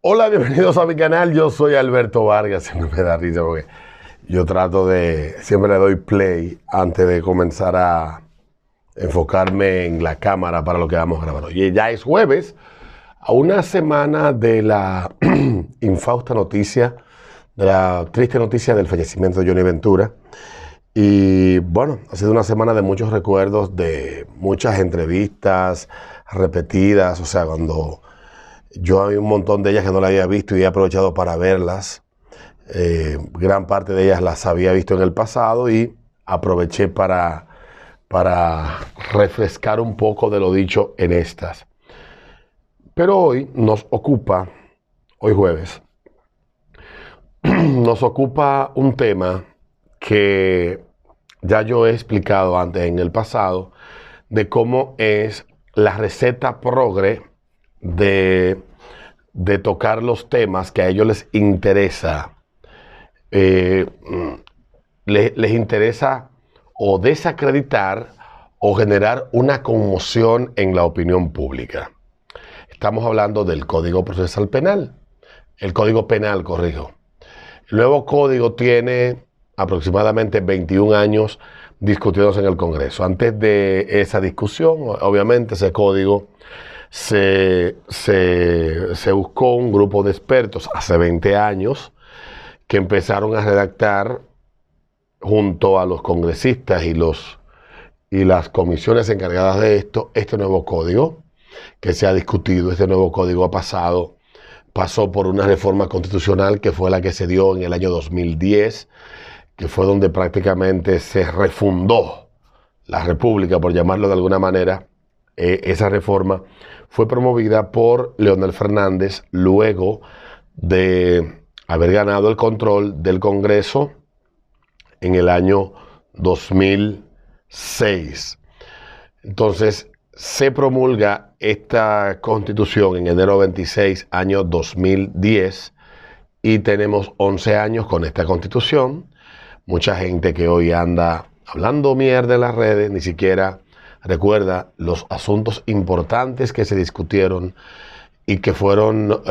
Hola, bienvenidos a mi canal. Yo soy Alberto Vargas. Siempre me da risa porque yo siempre le doy play antes de comenzar a enfocarme en la cámara para lo que vamos a grabar hoy. Y ya es jueves, a una semana de la infausta noticia, de la triste noticia del fallecimiento de Johnny Ventura. Y bueno, ha sido una semana de muchos recuerdos, de muchas entrevistas repetidas. O sea, cuando yo había un montón de ellas que no las había visto y he aprovechado para verlas. Gran parte de ellas las había visto en el pasado y aproveché para refrescar un poco de lo dicho en estas. Pero hoy jueves, nos ocupa un tema que ya yo he explicado antes en el pasado, de cómo es la receta progre de tocar los temas que a ellos les interesa. eh, Les interesa o desacreditar o generar una conmoción en la opinión pública. Estamos hablando del Código Procesal Penal. El Código Penal, corrijo. El nuevo código tiene aproximadamente 21 años discutidos en el Congreso. Antes de esa discusión, obviamente, ese código se buscó un grupo de expertos hace 20 años que empezaron a redactar junto a los congresistas y las comisiones encargadas de esto, este nuevo código que se ha discutido. Este nuevo código pasó por una reforma constitucional que fue la que se dio en el año 2010, que fue donde prácticamente se refundó la República, por llamarlo de alguna manera. Esa reforma fue promovida por Leonel Fernández luego de haber ganado el control del Congreso en el año 2006. Entonces, se promulga esta Constitución en enero 26, año 2010, y tenemos 11 años con esta Constitución. Mucha gente que hoy anda hablando mierda en las redes ni siquiera recuerda los asuntos importantes que se discutieron y que fueron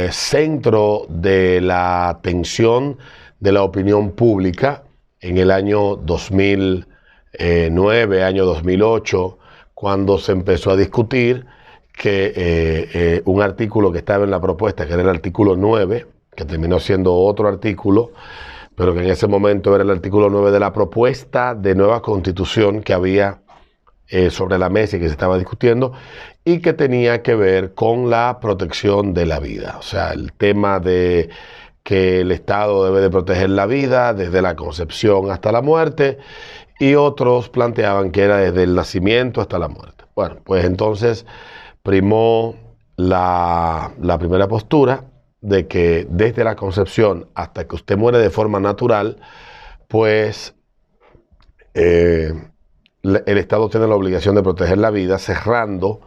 centro de la atención de la opinión pública en el año 2009, año 2008, cuando se empezó a discutir que un artículo que estaba en la propuesta, que era el artículo 9, que terminó siendo otro artículo, pero que en ese momento era el artículo 9 de la propuesta de nueva constitución que había sobre la mesa y que se estaba discutiendo, y que tenía que ver con la protección de la vida. O sea, el tema de que el Estado debe de proteger la vida desde la concepción hasta la muerte, y otros planteaban que era desde el nacimiento hasta la muerte. Bueno, pues entonces primó la primera postura de que desde la concepción hasta que usted muere de forma natural, pues el Estado tiene la obligación de proteger la vida, cerrando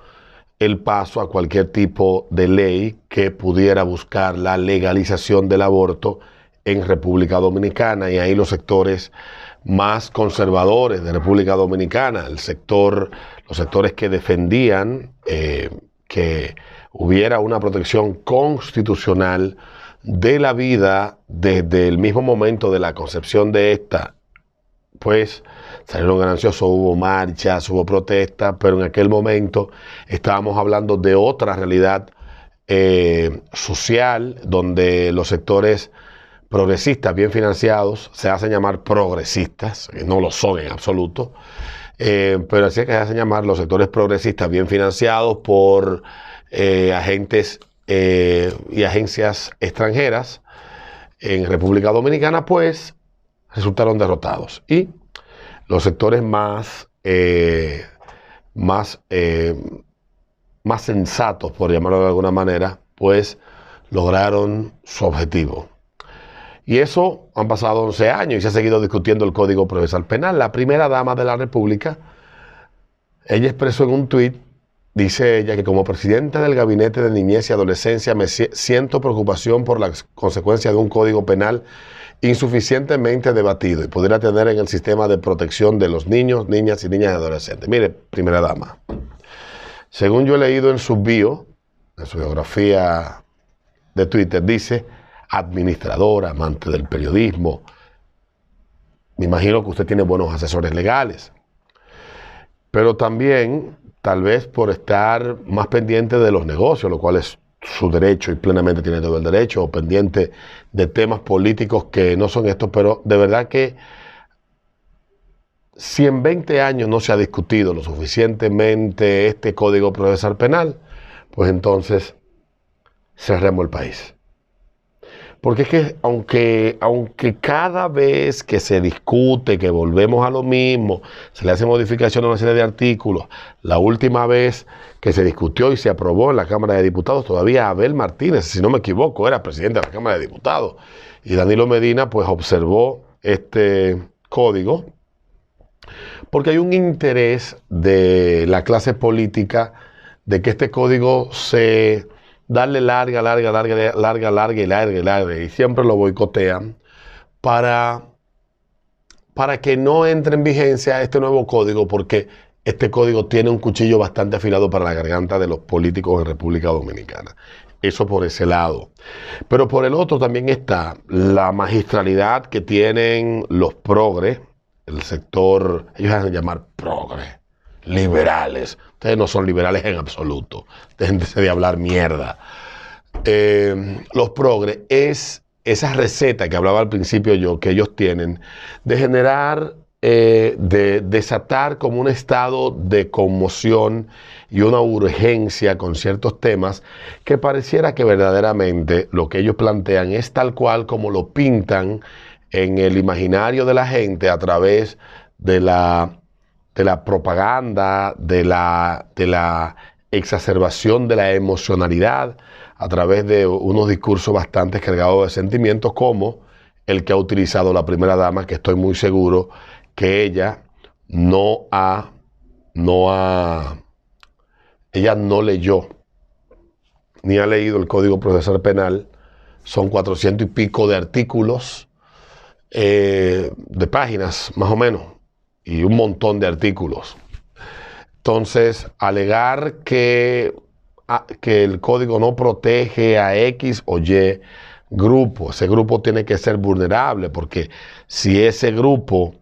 el paso a cualquier tipo de ley que pudiera buscar la legalización del aborto en República Dominicana. Y ahí los sectores más conservadores de República Dominicana, los sectores que defendían que hubiera una protección constitucional de la vida desde el mismo momento de la concepción de esta, pues salieron gananciosos. Hubo marchas, hubo protestas, pero en aquel momento estábamos hablando de otra realidad social, donde los sectores progresistas bien financiados se hacen llamar progresistas, que no lo son en absoluto, pero así es que se hacen llamar los sectores progresistas bien financiados por agentes y agencias extranjeras en República Dominicana, pues resultaron derrotados. Y los sectores más sensatos, por llamarlo de alguna manera, pues lograron su objetivo. Y eso han pasado 11 años y se ha seguido discutiendo el Código Procesal Penal. La primera dama de la República, ella expresó en un tuit, dice ella, que como presidenta del Gabinete de Niñez y Adolescencia me siento preocupación por las consecuencias de un Código Penal insuficientemente debatido y pudiera tener en el sistema de protección de los niños, niñas y niñas y adolescentes. Mire, primera dama, según yo he leído en su bio, en su biografía de Twitter dice administradora, amante del periodismo. Me imagino que usted tiene buenos asesores legales. Pero también, tal vez por estar más pendiente de los negocios, lo cual es su derecho y plenamente tiene todo el derecho, o pendiente de temas políticos que no son estos, pero de verdad que si en 20 años no se ha discutido lo suficientemente este Código Procesal Penal, pues entonces cerremos el país. Porque es que aunque cada vez que se discute, que volvemos a lo mismo, se le hace modificación a una serie de artículos, la última vez que se discutió y se aprobó en la Cámara de Diputados, todavía Abel Martínez, si no me equivoco, era presidente de la Cámara de Diputados, y Danilo Medina pues observó este código, porque hay un interés de la clase política de que este código se darle larga, y siempre lo boicotean para que no entre en vigencia este nuevo código, porque este código tiene un cuchillo bastante afilado para la garganta de los políticos en República Dominicana. Eso por ese lado. Pero por el otro también está la magistralidad que tienen los progres, el sector, ellos van a llamar progres, liberales. Ustedes no son liberales en absoluto. Déjense de hablar mierda. Los progres es esa receta que hablaba al principio yo, que ellos tienen, de generar, de desatar como un estado de conmoción y una urgencia con ciertos temas que pareciera que verdaderamente lo que ellos plantean es tal cual como lo pintan en el imaginario de la gente a través de la propaganda, de la exacerbación de la emocionalidad, a través de unos discursos bastante cargados de sentimientos, como el que ha utilizado la primera dama, que estoy muy seguro que ella ella no leyó, ni ha leído el Código Procesal Penal. Son 400 y pico de artículos, de páginas más o menos, y un montón de artículos. Entonces, alegar que el código no protege a X o Y grupo, ese grupo tiene que ser vulnerable, porque si ese grupo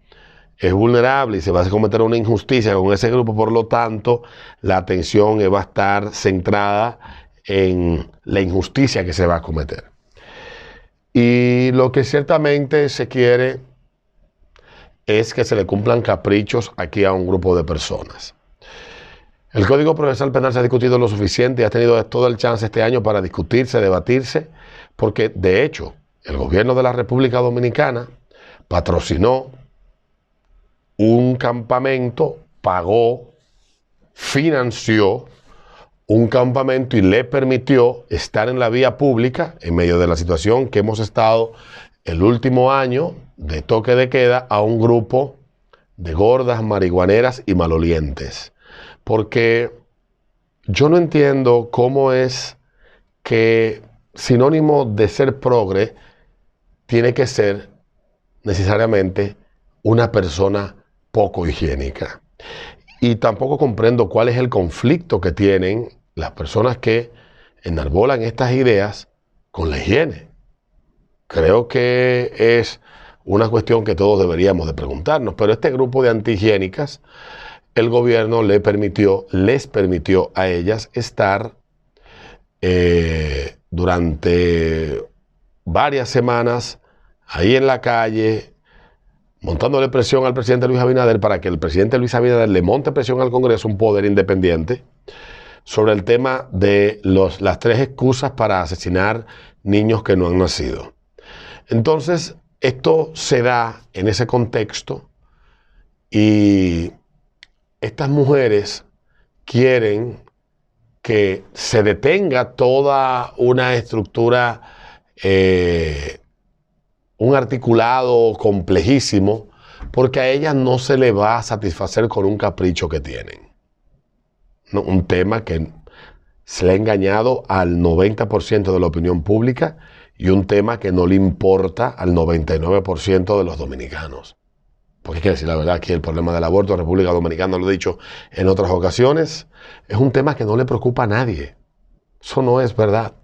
es vulnerable y se va a cometer una injusticia con ese grupo, por lo tanto, la atención va a estar centrada en la injusticia que se va a cometer. Y lo que ciertamente se quiere es que se le cumplan caprichos aquí a un grupo de personas. El Código Procesal Penal se ha discutido lo suficiente y ha tenido todo el chance este año para discutirse, debatirse, porque de hecho el gobierno de la República Dominicana patrocinó un campamento, pagó, financió un campamento y le permitió estar en la vía pública en medio de la situación que hemos estado el último año de toque de queda a un grupo de gordas, marihuaneras y malolientes. Porque yo no entiendo cómo es que sinónimo de ser progre tiene que ser necesariamente una persona poco higiénica. Y tampoco comprendo cuál es el conflicto que tienen las personas que enarbolan estas ideas con la higiene. Creo que es una cuestión que todos deberíamos de preguntarnos, pero este grupo de antihigiénicas, el gobierno les permitió a ellas estar durante varias semanas ahí en la calle, montándole presión al presidente Luis Abinader para que el presidente Luis Abinader le monte presión al Congreso, un poder independiente, sobre el tema de las 3 excusas para asesinar niños que no han nacido. Entonces, esto se da en ese contexto y estas mujeres quieren que se detenga toda una estructura, un articulado complejísimo, porque a ellas no se le va a satisfacer con un capricho que tienen. No, un tema que se le ha engañado al 90% de la opinión pública y un tema que no le importa al 99% de los dominicanos. Porque hay que decir la verdad, aquí el problema del aborto en República Dominicana, lo he dicho en otras ocasiones, es un tema que no le preocupa a nadie. Eso no es verdad.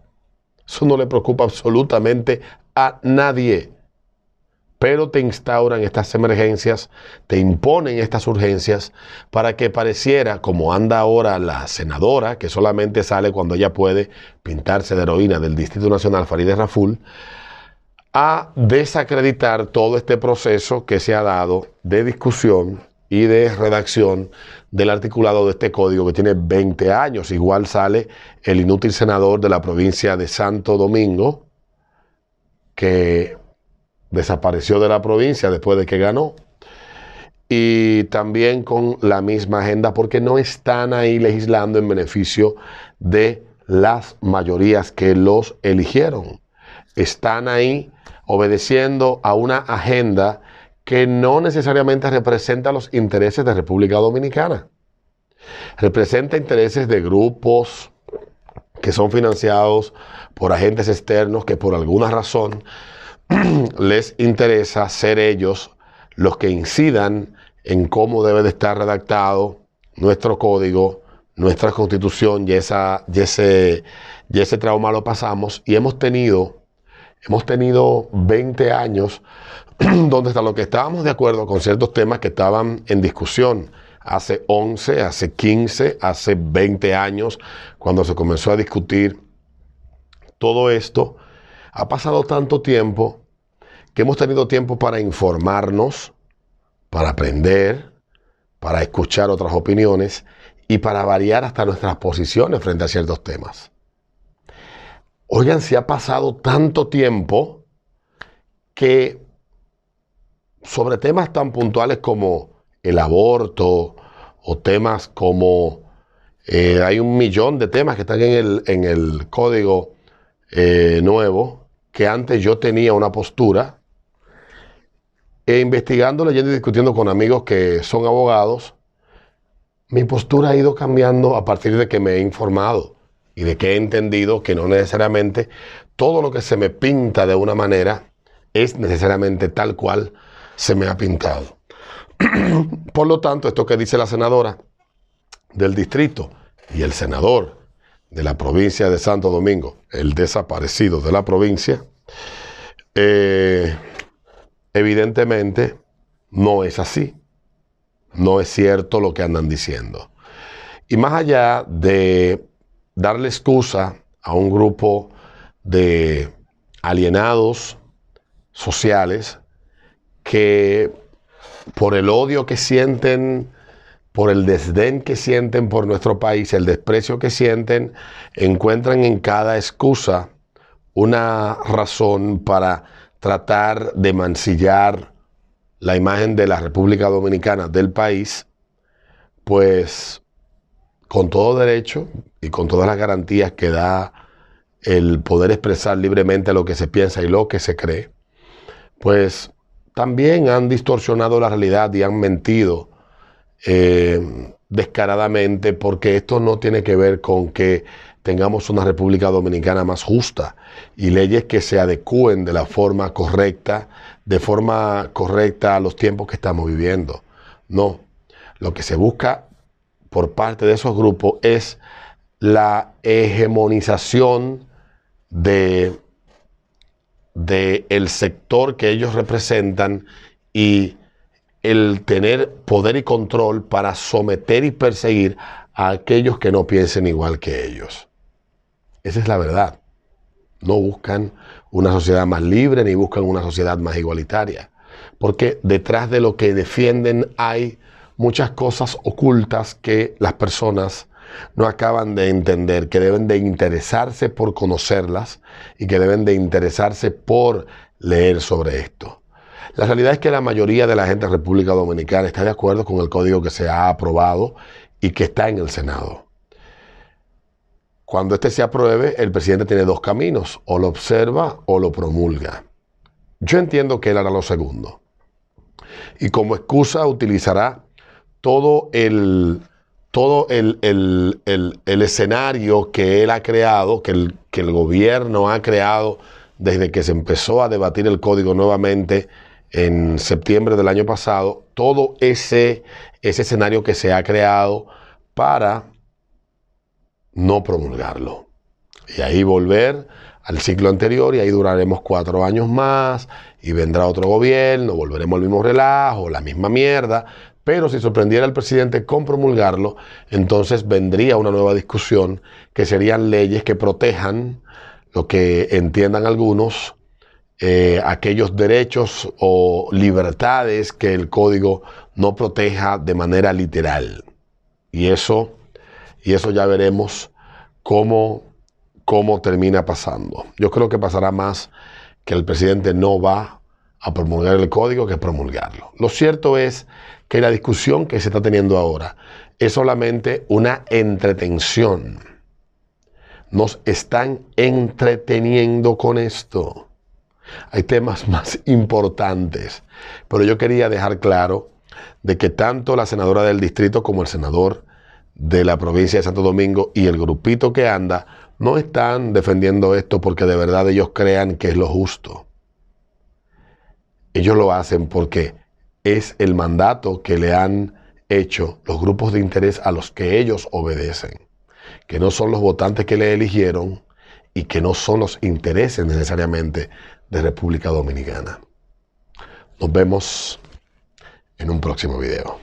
Eso no le preocupa absolutamente a nadie. Pero te instauran estas emergencias, te imponen estas urgencias para que pareciera, como anda ahora la senadora, que solamente sale cuando ella puede pintarse de heroína del Distrito Nacional, Farideh Raful, a desacreditar todo este proceso que se ha dado de discusión y de redacción del articulado de este código que tiene 20 años. Igual sale el inútil senador de la provincia de Santo Domingo, que desapareció de la provincia después de que ganó, y también con la misma agenda, porque no están ahí legislando en beneficio de las mayorías que los eligieron. Están ahí obedeciendo a una agenda que no necesariamente representa los intereses de República Dominicana. Representa intereses de grupos que son financiados por agentes externos que por alguna razón les interesa ser ellos los que incidan en cómo debe de estar redactado nuestro código, nuestra constitución, y ese trauma lo pasamos y hemos tenido 20 años donde hasta lo que estábamos de acuerdo con ciertos temas que estaban en discusión hace 11, hace 15, hace 20 años, cuando se comenzó a discutir todo esto. Ha pasado tanto tiempo que hemos tenido tiempo para informarnos, para aprender, para escuchar otras opiniones y para variar hasta nuestras posiciones frente a ciertos temas. Oigan, si ha pasado tanto tiempo que sobre temas tan puntuales como el aborto o temas como hay 1.000.000 de temas que están en el código nuevo, que antes yo tenía una postura, investigando, leyendo y discutiendo con amigos que son abogados, mi postura ha ido cambiando a partir de que me he informado y de que he entendido que no necesariamente todo lo que se me pinta de una manera es necesariamente tal cual se me ha pintado. Por lo tanto, esto que dice la senadora del distrito y el senador de la provincia de Santo Domingo, el desaparecido de la provincia, evidentemente no es así. No es cierto lo que andan diciendo. Y más allá de darle excusa a un grupo de alienados sociales que por el odio que sienten, por el desdén que sienten por nuestro país, el desprecio que sienten, encuentran en cada excusa una razón para tratar de mancillar la imagen de la República Dominicana, del país, pues con todo derecho y con todas las garantías que da el poder expresar libremente lo que se piensa y lo que se cree, pues también han distorsionado la realidad y han mentido descaradamente, porque esto no tiene que ver con que tengamos una República Dominicana más justa y leyes que se adecúen de forma correcta a los tiempos que estamos viviendo. No, lo que se busca por parte de esos grupos es la hegemonización de el sector que ellos representan y el tener poder y control para someter y perseguir a aquellos que no piensen igual que ellos. Esa es la verdad. No buscan una sociedad más libre ni buscan una sociedad más igualitaria, porque detrás de lo que defienden hay muchas cosas ocultas que las personas no acaban de entender, que deben de interesarse por conocerlas y que deben de interesarse por leer sobre esto. La realidad es que la mayoría de la gente de República Dominicana está de acuerdo con el código que se ha aprobado y que está en el Senado. Cuando este se apruebe, el presidente tiene dos caminos: o lo observa o lo promulga. Yo entiendo que él hará lo segundo. Y como excusa utilizará todo el escenario que él ha creado, que el gobierno ha creado desde que se empezó a debatir el código nuevamente en septiembre del año pasado, todo ese escenario que se ha creado para no promulgarlo. Y ahí volver al ciclo anterior y ahí duraremos 4 años más y vendrá otro gobierno, volveremos al mismo relajo, la misma mierda. Pero si sorprendiera al presidente con promulgarlo, entonces vendría una nueva discusión que serían leyes que protejan lo que entiendan algunos, aquellos derechos o libertades que el código no proteja de manera literal. Y eso ya veremos cómo termina pasando. Yo creo que pasará más que el presidente no va a promulgar el código que promulgarlo. Lo cierto es que la discusión que se está teniendo ahora es solamente una entretención. Nos están entreteniendo con esto. Hay temas más importantes, pero yo quería dejar claro de que tanto la senadora del distrito como el senador de la provincia de Santo Domingo y el grupito que anda no están defendiendo esto porque de verdad ellos crean que es lo justo. Ellos lo hacen porque es el mandato que le han hecho los grupos de interés a los que ellos obedecen, que no son los votantes que le eligieron y que no son los intereses necesariamente de República Dominicana. Nos vemos en un próximo video.